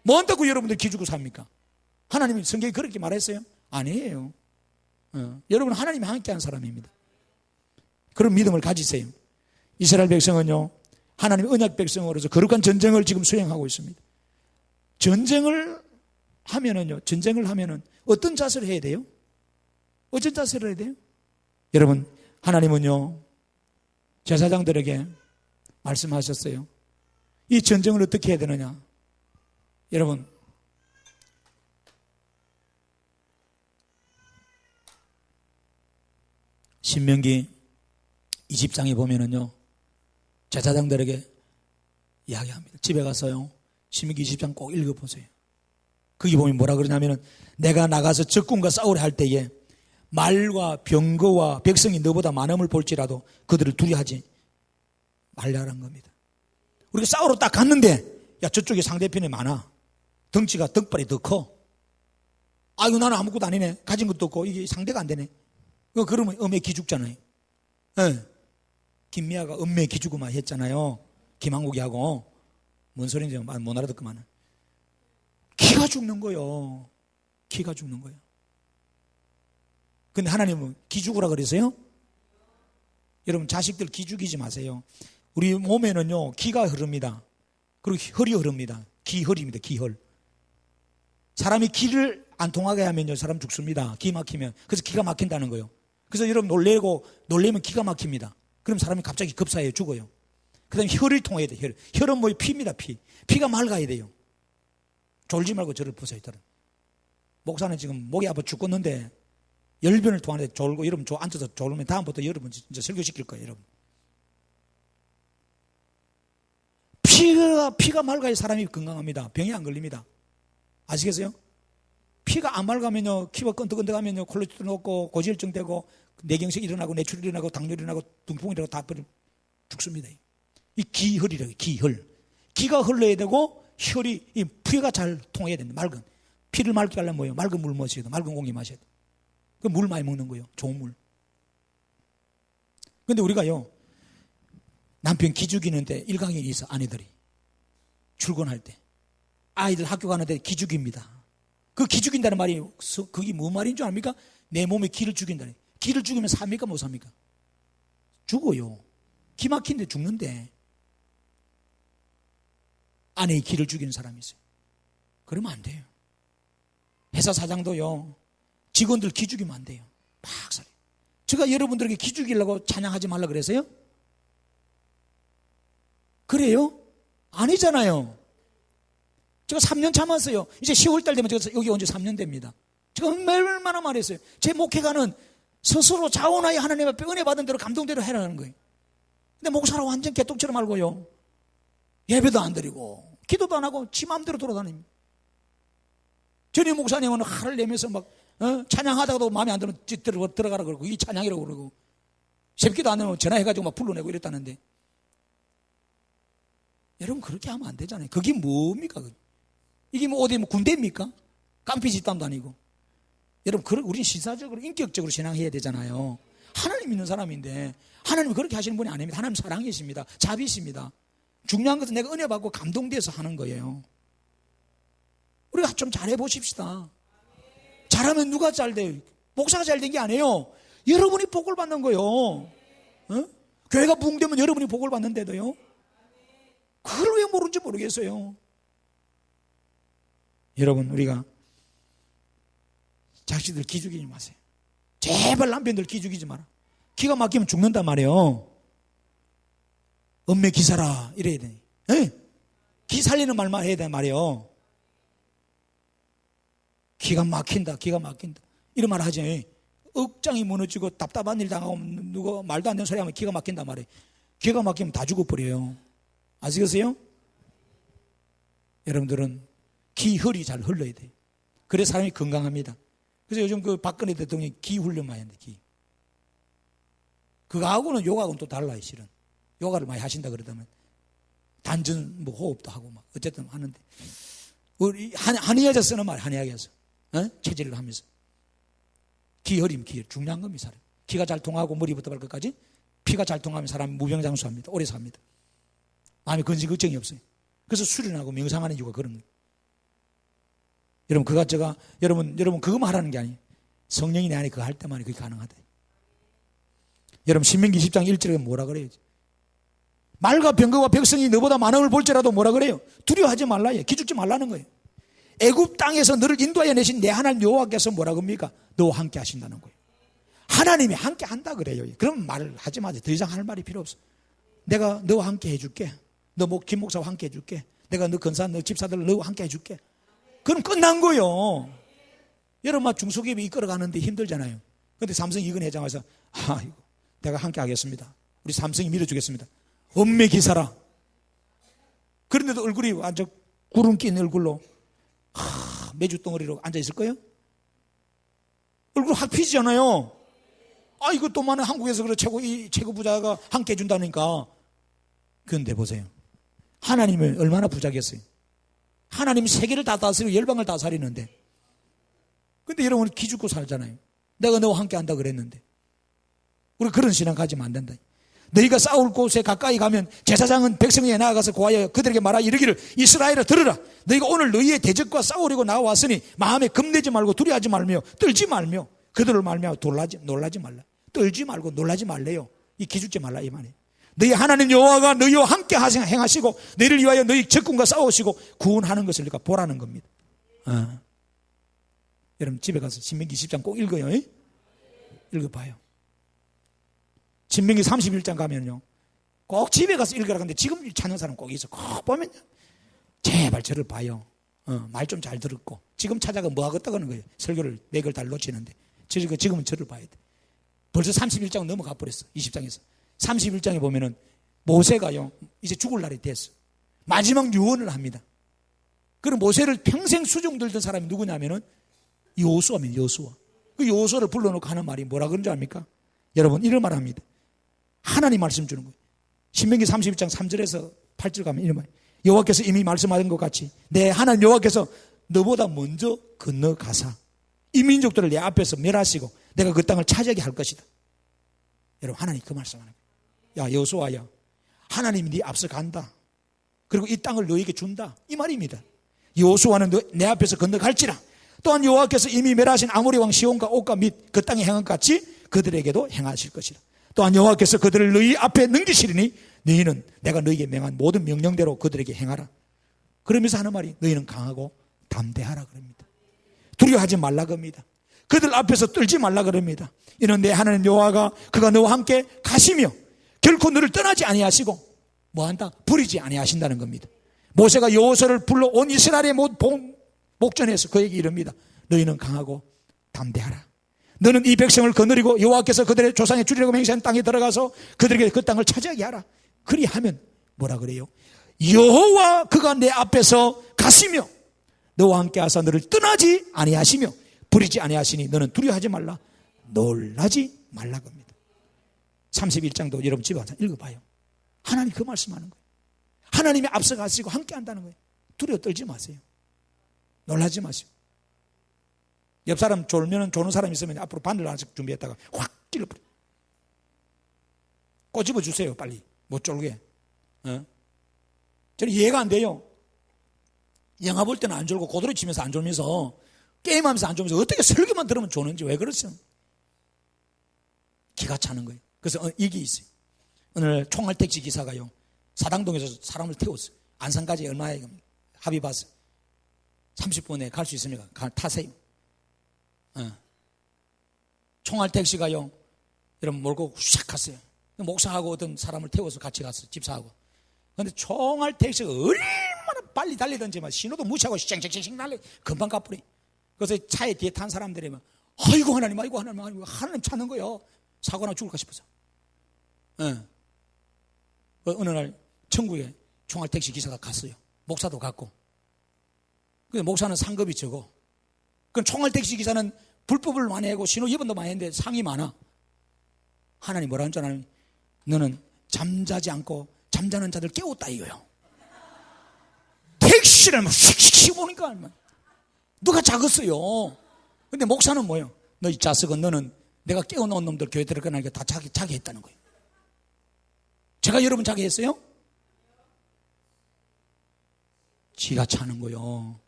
뭐 한다고 여러분들 기죽고 삽니까? 하나님이 성경에 그렇게 말했어요? 아니에요. 여러분 하나님이 함께한 사람입니다. 그런 믿음을 가지세요. 이스라엘 백성은요 하나님의 언약 백성으로서 거룩한 전쟁을 지금 수행하고 있습니다. 전쟁을 하면은 어떤 자세를 해야 돼요? 어떤 자세를 해야 돼요? 여러분 하나님은요 제사장들에게 말씀하셨어요. 이 전쟁을 어떻게 해야 되느냐? 여러분 신명기 20장에 보면은요, 제사장들에게 이야기합니다. 집에 가서요, 신명기 20장 꼭 읽어보세요. 거기 보면 뭐라 그러냐면은, 내가 나가서 적군과 싸우려 할 때에 말과 병거와 백성이 너보다 많음을 볼지라도 그들을 두려워하지 말라는 겁니다. 우리가 싸우러 딱 갔는데, 야, 저쪽에 상대편이 많아. 덩치가 덕발이 더 커. 아이고, 나는 아무것도 아니네. 가진 것도 없고, 이게 상대가 안 되네. 그러면 엄매 기죽잖아요. 네. 김미아가 엄매 기죽고만 했잖아요. 김한국이하고. 뭔 소리인지 못 알아듣구만은. 기가 죽는 거요. 기가 죽는 거예요. 근데 하나님은 기죽으라 그랬어요? 여러분, 자식들 기죽이지 마세요. 우리 몸에는요, 기가 흐릅니다. 그리고 혈이 흐릅니다. 기혈입니다. 기혈. 사람이 기를 안 통하게 하면요, 사람 죽습니다. 기 막히면. 그래서 기가 막힌다는 거예요. 그래서 여러분 놀래면 기가 막힙니다. 그럼 사람이 갑자기 급사해요. 죽어요. 그 다음에 혈이 통해야 돼요. 혈은 뭐 피입니다. 피가 맑아야 돼요. 졸지 말고 저를 보세요. 목사는 지금 목이 아파 죽겠는데 열변을 통하는데 졸고, 여러분 앉아서 졸으면 다음부터 여러분 진짜 설교시킬 거예요. 여러분. 피가 맑아야 사람이 건강합니다. 병이 안 걸립니다. 아시겠어요? 피가 안 맑으면요, 피가 끈덕끈덕하면요, 콜레스테롤 높고 고지혈증 되고 뇌경색이 일어나고 뇌출혈이 일어나고 당뇨이 일어나고 등풍이 일어나고 다 죽습니다. 이 기혈이라고 해요. 기혈. 기가 흘러야 되고 혈이, 이 피가 잘 통해야 됩니다. 맑은 피를 맑게 하려면 뭐예요? 맑은 물 마셔야 돼요. 맑은 공기 마셔야 돼요. 그 물 많이 먹는 거예요. 좋은 물. 근데 우리가요, 남편 기죽이는데 일광욕이 있어. 아내들이 출근할 때 아이들 학교 가는데 기죽입니다. 그 기죽인다는 말이 그게 뭔 말인 줄 압니까? 내 몸에 기를 죽인다니. 기를 죽이면 삽니까? 못 삽니까? 죽어요. 기 막힌데 죽는데 아내의 기를 죽이는 사람이 있어요. 그러면 안 돼요. 회사 사장도요, 직원들 기 죽이면 안 돼요. 박살. 제가 여러분들에게 기 죽이려고 찬양하지 말라 그래서요? 그래요? 아니잖아요. 제가 3년 참았어요. 이제 10월달 되면 제가 여기 온 지 3년 됩니다. 제가 얼마나 말했어요. 제 목회가는 스스로 자원하여 하나님 앞에 은혜 받은 대로 감동대로 해라는 거예요. 근데 목사는 완전 개똥처럼 알고요, 예배도 안 드리고 기도도 안 하고 지 마음대로 돌아다닙니다. 전임 목사님은 화를 내면서 막 찬양하다가도 마음에 안 들면 들어가라 그러고, 이 찬양이라고 그러고, 새벽기도 안 되면 전화해가지고 막 불러내고 이랬다는데, 여러분 그렇게 하면 안 되잖아요. 그게 뭡니까? 이게 뭐 어디 뭐 군대입니까? 깡패 집단도 아니고. 여러분, 우리는 시사적으로 인격적으로 신앙해야 되잖아요. 하나님 믿는 사람인데 하나님이 그렇게 하시는 분이 아닙니다. 하나님 사랑이십니다. 자비십니다. 중요한 것은 내가 은혜 받고 감동돼서 하는 거예요. 우리가 좀 잘해보십시다. 잘하면 누가 잘 돼요? 목사가 잘 된 게 아니에요. 여러분이 복을 받는 거예요. 교회가 부흥되면 여러분이 복을 받는데도요. 그걸 왜 모르는지 모르겠어요. 여러분, 우리가 자식들 기죽이지 마세요. 제발 남편들 기죽이지 마라. 기가 막히면 죽는단 말이에요. 엄매 기사라 이래야 돼. 기 살리는 말만 해야 돼 말이에요. 기가 막힌다, 기가 막힌다 이런 말 하지. 억장이 무너지고 답답한 일 당하고 누가 말도 안 되는 소리 하면 기가 막힌단 말이에요. 기가 막히면 다 죽어버려요. 아시겠어요? 여러분들은 기혈이 잘 흘러야 돼요. 그래야 사람이 건강합니다. 그래서 요즘 그 박근혜 대통령이 기 훈련 많이 하는데, 기. 그거하고는 요가하고는 또 달라요, 실은. 요가를 많이 하신다 그러다면 단전 뭐 호흡도 하고 막 어쨌든 하는데, 우리 한의학에서 쓰는 말, 한의학에서 체질을 하면서 기혈임, 기혈 중요한 겁니다. 사람 기가 잘 통하고 머리부터 발끝까지 피가 잘 통하면 사람이 무병장수합니다. 오래 삽니다. 마음에 근심 걱정이 없어요. 그래서 수련하고 명상하는 이유가 그런 거예요. 여러분, 그가 여러분 그거만 하라는 게 아니에요. 성령이 내 안에 그거 할 때만 그게 가능하다. 여러분, 신명기 10장 1절에 뭐라 그래요? 말과 병거와 백성이 너보다 많음을 볼지라도 뭐라 그래요? 두려워하지 말라. 기죽지 말라는 거예요. 애굽 땅에서 너를 인도하여 내신 내 하나님 여호와께서 뭐라 그럽니까? 너와 함께 하신다는 거예요. 하나님이 함께 한다 그래요. 그럼 말을 하지 마세요. 더 이상 할 말이 필요 없어. 내가 너와 함께 해줄게. 너 김 목사와 함께 해줄게. 내가 너 건사, 너 집사들 너와 함께 해줄게. 그럼 끝난 거예요. 여러분, 막 중소기업이 이끌어가는데 힘들잖아요. 근데 삼성 이근 회장 와서 이거 내가 함께 하겠습니다. 우리 삼성이 밀어주겠습니다. 엄매 기사라. 그런데도 얼굴이 완전 구름 낀 얼굴로 매주 덩어리로 앉아있을 거예요? 얼굴 확 피지잖아요. 이것도만은 한국에서 그래 최고 부자가 함께 해준다니까. 그런데 보세요. 하나님은 얼마나 부자겠어요. 하나님 세계를 다 다스리고 열방을 다 살리는데. 근데 여러분 기죽고 살잖아요. 내가 너와 함께 한다 그랬는데. 우리 그런 신앙 가지면 안 된다. 너희가 싸울 곳에 가까이 가면 제사장은 백성에게 나아가서 고하여 그들에게 말하 이르기를 이스라엘아 들으라. 너희가 오늘 너희의 대적과 싸우려고 나왔으니 마음에 겁내지 말고 두려워하지 말며 떨지 말며 그들을 말며 놀라지 말라. 떨지 말고 놀라지 말래요. 이 기죽지 말라 이 말이에요. 너희 하나님 여호와가 너희와 함께 행하시고 너희를 위하여 너희 적군과 싸우시고 구원하는 것을 우리가 보라는 겁니다. 여러분 집에 가서 신명기 10장 꼭 읽어요. 읽어봐요. 신명기 31장 가면요 꼭 집에 가서 읽으라. 근데 지금 찾는 사람 꼭 있어. 꼭 보면 제발 저를 봐요. 말 좀 잘 들었고 지금 찾아가 뭐 하겠다고 하는 거예요. 설교를 맥을 달 놓치는데 지금은 저를 봐야 돼. 벌써 31장 넘어가 버렸어. 20장에서 31장에 보면은 모세가요 이제 죽을 날이 됐어. 마지막 유언을 합니다. 그럼 모세를 평생 수종 들던 사람이 누구냐면은 여호수아입니다. 여호수아. 그 여호수아를 불러놓고 하는 말이 뭐라 그런 줄 압니까? 여러분 이런 말 합니다. 하나님 말씀 주는 거예요. 신명기 31장 3절에서 8절 가면 이런 말. 여호와께서 이미 말씀하신 것 같이 내 하나님 여호와께서 너보다 먼저 건너가사 이 민족들을 내 앞에서 멸하시고 내가 그 땅을 차지하게 할 것이다. 여러분 하나님 그 말씀하는 거예요. 야 여호수아야 하나님이 네 앞서 간다. 그리고 이 땅을 너에게 준다. 이 말입니다. 여호수아는 내 앞에서 건너갈지라 또한 여호와께서 이미 멸하신 아모리 왕 시온과 옥과 및 그 땅에 행한 것 같이 그들에게도 행하실 것이라. 또한 여호와께서 그들을 너희 앞에 넘기시리니 너희는 내가 너희에게 명한 모든 명령대로 그들에게 행하라. 그러면서 하는 말이 너희는 강하고 담대하라 그럽니다. 두려워하지 말라 그럽니다. 그들 앞에서 떨지 말라 그럽니다. 이는 내 하나님 여호와가 그가 너와 함께 가시며 결코 너를 떠나지 아니하시고 뭐한다? 버리지 아니하신다는 겁니다. 모세가 여호수아를 불러 온 이스라엘의 목전에서 그에게 이릅니다. 너희는 강하고 담대하라. 너는 이 백성을 거느리고 여호와께서 그들의 조상의 주리라고 맹세한 땅에 들어가서 그들에게 그 땅을 차지하게 하라. 그리하면 뭐라 그래요? 여호와 그가 내 앞에서 가시며 너와 함께 하사 너를 떠나지 아니하시며 버리지 아니하시니 너는 두려워하지 말라 놀라지 말라 겁니다. 31장도 여러분 집에 가서 읽어봐요. 하나님 그 말씀하는 거예요. 하나님이 앞서 가시고 함께 한다는 거예요. 두려워 떨지 마세요. 놀라지 마세요. 옆 사람 졸면 조는 사람 있으면 앞으로 바늘 하나씩 준비했다가 확 찔러버려. 꼬집어 주세요 빨리 못 졸게. 저는 이해가 안 돼요. 영화 볼 때는 안 졸고 고도리 치면서 안 졸면서 게임하면서 안 졸면서 어떻게 설교만 들으면 조는지 왜 그러세요? 기가 차는 거예요. 그래서 이게 있어요. 오늘 총알택시 기사가요 사당동에서 사람을 태웠어요. 안산까지 얼마에 합의 봤어요. 30분에 갈 수 있으니까 타세요. 총알택시가요 여러분 몰고 샥 갔어요. 목사하고 어떤 사람을 태워서 같이 갔어요. 집사하고. 그런데 총알택시가 얼마나 빨리 달리던지 신호도 무시하고 쌩쌩쌩 달려 금방 가버려. 그래서 차에 뒤에 탄 사람들이 막 아이고 하나님 아이고 하나님 아이고 하나님 찾는 거요. 사고나 죽을까 싶어서. 어느 날 천국에 총알택시 기사가 갔어요. 목사도 갔고. 근데 목사는 상급이 적어. 그 총알택시 기사는 불법을 많이 하고 신호 위반도 많이 했는데 상이 많아. 하나님 뭐라는 줄 아나요? 너는 잠자지 않고 잠자는 자들 깨웠다 이거요. 택시를 막 씩씩 오니까 누가 작았어요. 근데 목사는 뭐예요? 너 이 자식은 너는 내가 깨워놓은 놈들 교회 들어가니까 다 자기 했다는 거예요. 제가 여러분 자기 했어요? 지가 차는 거요.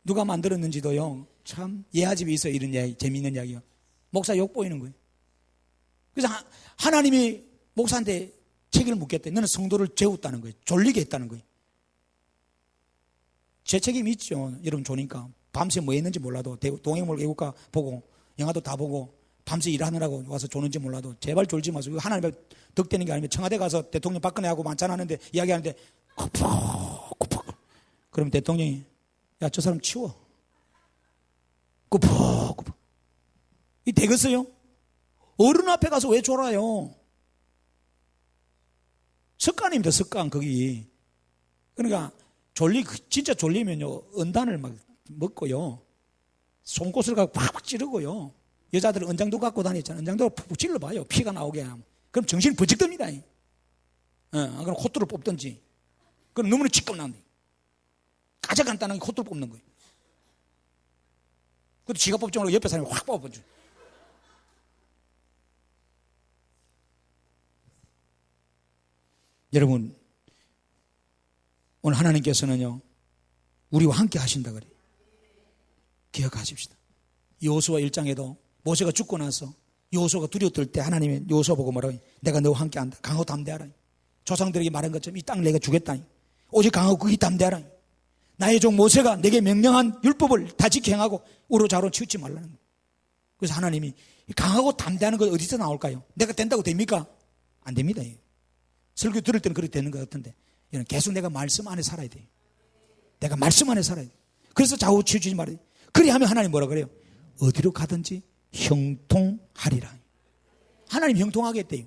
누가 만들었는지도요. 참 예아집에 있어요. 이런 이야기, 재미있는 이야기요. 목사 욕 보이는 거예요. 그래서 하나님이 목사한테 책임을 묻겠대. 너는 성도를 재웠다는 거예요. 졸리게 했다는 거예요. 제 책임이 있죠. 여러분 조니까 밤새 뭐 했는지 몰라도 동해물 애국가 보고 영화도 다 보고 밤새 일하느라고 와서 조는지 몰라도 제발 졸지 마세요. 하나님의 덕되는 게 아니면 청와대 가서 대통령 박근혜하고 만찬하는데 이야기하는데 쿠푹 그러면 대통령이 야 저 사람 치워. 쿠푹 이 되겠어요? 어른 앞에 가서 왜 졸아요? 습관입니다. 습관 거기. 그러니까 진짜 졸리면요 은단을 막 먹고요 송곳을 갖고 팍팍 찌르고요. 여자들은 은장도 갖고 다니잖아요. 은장도 푹푹 찔러봐요. 피가 나오게 하면. 그럼 정신이 번쩍 듭니다. 안 그럼 콧대를 뽑든지. 그럼 너무나 찌끔 나는데. 가장 간단하게 콧대를 뽑는 거예요. 그것도 지가 뽑지 말고 옆에 사람이 확 뽑아보죠. 여러분, 오늘 하나님께서는요, 우리와 함께 하신다 그래요. 기억하십시다. 여호수아 1장에도 모세가 죽고 나서 여호수아가 두려워 떨 때 하나님이 여호수아 보고 뭐라고 해요? 내가 너와 함께 한다. 강하고 담대하라. 조상들에게 말한 것처럼 이 땅을 내가 주겠다. 오직 강하고 극히 담대하라. 나의 종 모세가 내게 명령한 율법을 다 지켜 행하고 우로좌로 치우치 말라는 거예요. 그래서 하나님이 강하고 담대하는 것 어디서 나올까요? 내가 된다고 됩니까? 안 됩니다. 설교 들을 때는 그렇게 되는 것 같은데 계속 내가 말씀 안에 살아야 돼요. 내가 말씀 안에 살아야 돼요. 그래서 좌우 치우치지 말아야 돼요. 그리하면 하나님 뭐라 그래요? 어디로 가든지 형통하리라. 하나님 형통하겠대요.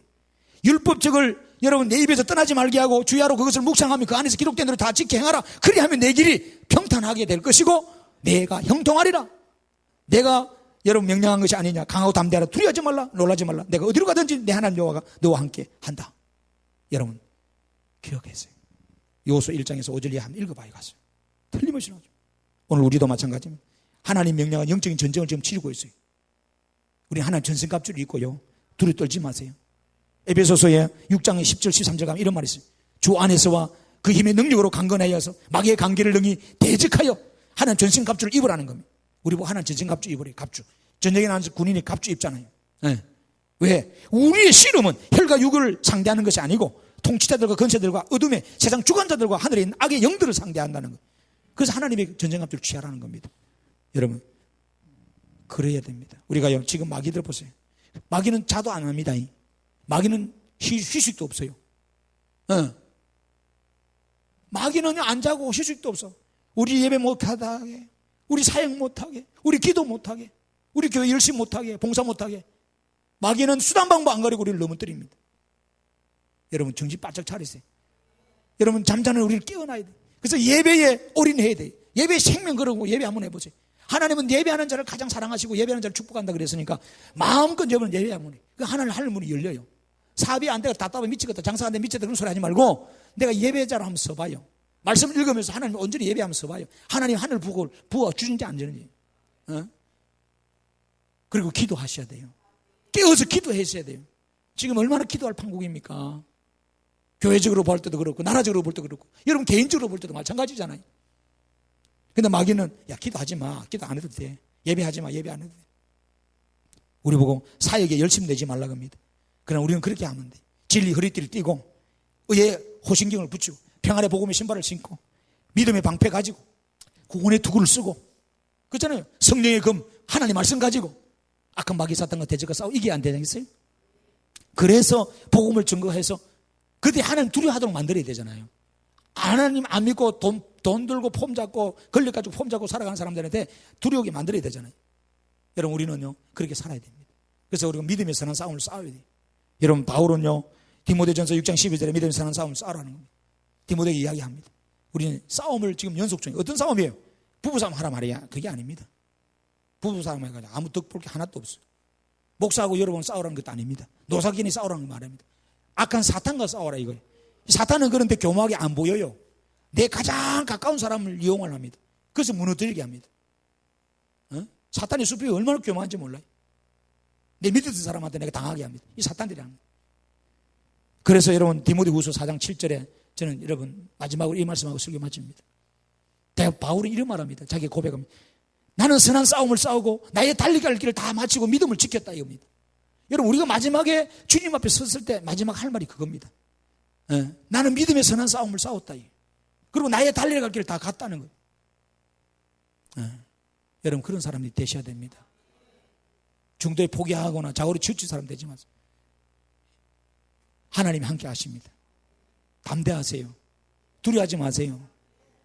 율법적을 여러분 내 입에서 떠나지 말게 하고 주야로 그것을 묵상하며 그 안에서 기록된 대로 다 지켜 행하라. 그리하면 내 길이 평탄하게 될 것이고 내가 형통하리라. 내가 여러분 명령한 것이 아니냐. 강하고 담대하라. 두려워하지 말라. 놀라지 말라. 내가 어디로 가든지 내 하나님 여호와가 너와 함께 한다. 여러분 기억하세요. 여호수아 1장에서 5절 이하 한번 읽어봐야 가세요. 틀림없이 나오죠. 오늘 우리도 마찬가지입니다. 하나님 명령한 영적인 전쟁을 지금 치르고 있어요. 우리 하나님 전승갑주를 입고요. 두려워 떨지 마세요. 에베소서의 6장 10절 13절 가면 이런 말이 있어요. 주 안에서와 그 힘의 능력으로 강건하여서 마귀의 관계를 능히 대적하여 하나님 전승갑주를 입으라는 겁니다. 우리 보고 하나님 전승갑주 입으래요. 갑주. 전쟁에 나가서 군인이 갑주 입잖아요. 네. 왜? 우리의 씨름은 혈과 육을 상대하는 것이 아니고 통치자들과 권세들과 어둠의 세상 주관자들과 하늘에 있는 악의 영들을 상대한다는 거예요. 그래서 하나님의 전쟁갑주를 취하라는 겁니다. 여러분 그래야 됩니다. 우리가 지금 마귀들 보세요. 마귀는 자도 안 합니다. 마귀는 휴식도 없어요. 마귀는 안 자고 휴식도 없어. 우리 예배 못하게, 우리 사역 못하게, 우리 기도 못하게, 우리 교회 열심히 못하게, 봉사 못하게. 마귀는 수단 방법 안 가리고 우리를 넘어뜨립니다. 여러분 정신 바짝 차리세요. 여러분 잠자는 우리를 깨어나야 돼요. 그래서 예배에 올인해야 돼요. 예배에 생명 걸고 예배 한번 해보세요. 하나님은 예배하는 자를 가장 사랑하시고 예배하는 자를 축복한다 그랬으니까 마음껏 여러분 예배하면 돼요. 하나님 하늘 문이 열려요. 사업이 안 되고 답답해 미치겠다, 장사가 안 돼 미치겠다 그런 소리 하지 말고 내가 예배자로 한번 서봐요. 말씀을 읽으면서 하나님 온전히 예배하면 서봐요. 하나님 하늘 부어 주는지 안 주는지. 그리고 기도하셔야 돼요. 깨어서 기도하셔야 돼요. 지금 얼마나 기도할 판국입니까? 교회적으로 볼 때도 그렇고 나라적으로 볼 때도 그렇고 여러분 개인적으로 볼 때도 마찬가지잖아요. 근데 마귀는 야 기도하지 마. 기도 안 해도 돼. 예배하지 마. 예배 안 해도 돼. 우리 보고 사역에 열심히 내지 말라고 합니다. 그러나 우리는 그렇게 하면 돼. 진리 허리띠를 띠고 의의 호신경을 붙이고 평안의 복음의 신발을 신고 믿음의 방패 가지고 구원의 투구를 쓰고 그렇잖아요. 성령의 검 하나님 말씀 가지고 악한 마귀 사탄과 대적과 싸우고 이게 안 되겠어요? 그래서 복음을 증거해서 그때 하나님 두려워하도록 만들어야 되잖아요. 하나님 안 믿고 돈 들고 폼 잡고 권력가지고 폼 잡고 살아가는 사람들한테 두려우게 만들어야 되잖아요. 여러분 우리는요 그렇게 살아야 됩니다. 그래서 우리가 믿음의 선한 싸움을 싸워야 돼요. 여러분 바울은요 디모데전서 6장 12절에 믿음의 선한 싸움을 싸우라는 겁니다. 디모데에게 이야기합니다. 우리는 싸움을 지금 연속 중에 어떤 싸움이에요? 부부싸움 하라 말이야. 그게 아닙니다. 부부싸움 해가지고 아무 덕볼 게 하나도 없어요. 목사하고 여러분 싸우라는 것도 아닙니다. 노사견이 싸우라는 거 말입니다. 악한 사탄과 싸우라 이거예요. 사탄은 그런데 교묘하게 안 보여요. 내 가장 가까운 사람을 이용을 합니다. 그래서 무너뜨리게 합니다. 사탄의 수법이 얼마나 교묘한지 몰라요. 내 믿었던 사람한테 내가 당하게 합니다. 이 사탄들이 합니다. 그래서 여러분 디모데후서 4장 7절에 저는 여러분 마지막으로 이 말씀하고 설교 마칩니다. 바울은 이런 말합니다. 자기 고백합니다. 나는 선한 싸움을 싸우고 나의 달리기 할 길을 다 마치고 믿음을 지켰다 이겁니다. 여러분 우리가 마지막에 주님 앞에 섰을 때 마지막 할 말이 그겁니다. 나는 믿음의 선한 싸움을 싸웠다. 그리고 나의 달리기 할 길을 다 갔다는 거예요. 여러분 그런 사람이 되셔야 됩니다. 중도에 포기하거나 좌우로 치우칠 사람 되지 마세요. 하나님이 함께 하십니다. 담대하세요. 두려워하지 마세요.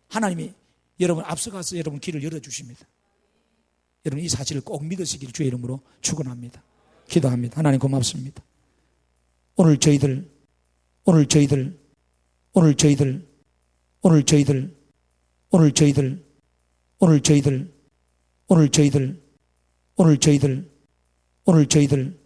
하나님이 여러분 앞서가서 여러분 길을 열어주십니다. 여러분 이 사실을 꼭 믿으시길 주의 이름으로 축원합니다. 기도합니다. 하나님 고맙습니다. 오늘 저희들 오늘 저희들 오늘 저희들 오늘 저희들 오늘 저희들 오늘 저희들 오늘 저희들 오늘 저희들